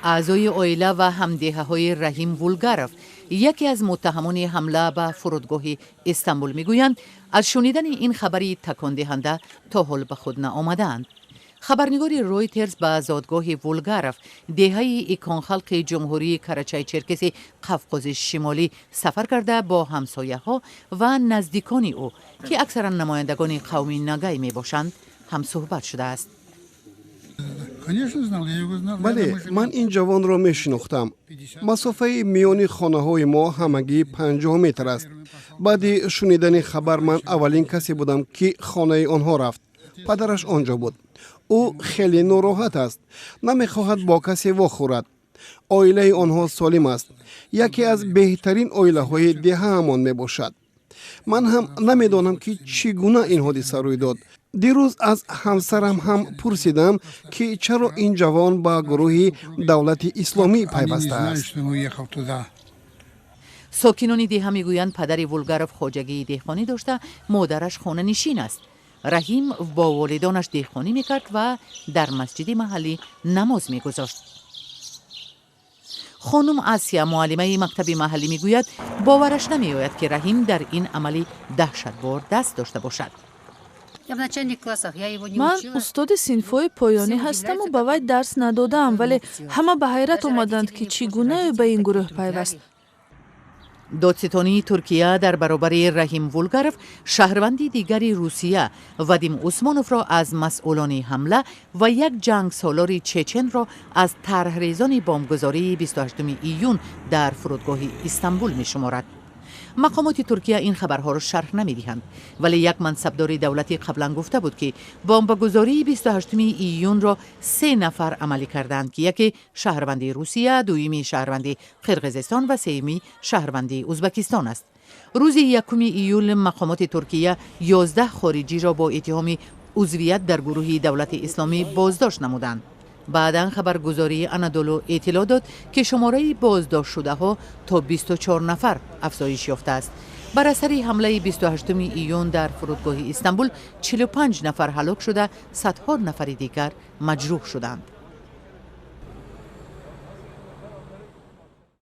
اعضای عائله و همدهه‌های رحیم وولگاروف، یکی از متهمان حمله به فرودگاه استانبول، میگویند از شنیدن این خبری تکان دهنده تا حال به خود نآمدند. خبرنگار رویترز به زادگاه وولگاروف، دهه اکان خلق جمهوری کراچای چرکسی قفقاز شمالی سفر کرده با همسایه ها و نزدیکان او که اکثرا نمایندگان قوم نگای می باشند هم صحبت شده است. بله، من این جوان را می شناختم. مسافه میانی خانه های ما همگی 50 متر است. بعد شنیدن خبر من اولین کسی بودم که خانه آنها رفت. پدرش آنجا بود. او خیلی ناراحت است. نمیخواهد با کسی واخورد. عائله آنها سالم است. یکی از بهترین عائله های ده همان می باشد. من هم نمیدانم که چگونه این حادثه روی داد. دیروز از همسرم هم پرسیدم که چرا این جوان با گروه دولت اسلامی پیوسته است. ساکنان ده میگویند پدر وولگاروف خواجگی دهقانی داشته، مادرش خانه نشین است. رحیم با والدانش دهقانی میکرد و در مسجد محلی نماز میگذاشت. خانم آسیا، معلمه مکتب محلی، میگوید باورش نمیآید که رحیم در این عملی دهشتبار دست داشته باشد. من استاد صنف‌های پایانی هستم و به وی درس ندادم، ولی همه به حیرت آمدند که چگونه به این گروه پیوست. دادستانی ترکیه در برابر رحیم وولگاروف، شهروندی دیگری روسیه وادیم عثمانوف را از مسئولان حمله و یک جنگ سالار چچن را از طرحریزان بمبگذاری 28 ایون در فرودگاه استانبول می شمارد. مقامات ترکیه این خبرها را شرح نمی‌دهند، ولی یک منصبدار دولتی قبلا گفته بود که بمبگذاری 28 ایون را 3 نفر عملی کردند که یکی شهروند روسیه، دومی شهروند قرقیزستان و سومی شهروند ازبکستان است. روز 1 ایول مقامات ترکیه 11 خارجی را با اتهام عضویت در گروه دولت اسلامی بازداشت نمودند. بعداً خبرگزاری انادولو اطلاع داد که شماره بازداشت شده ها تا 24 نفر افزایش یافته است. بر اثر حمله 28 ایون در فرودگاه استانبول 45 نفر هلاک شده، صدها نفر دیگر مجروح شدند.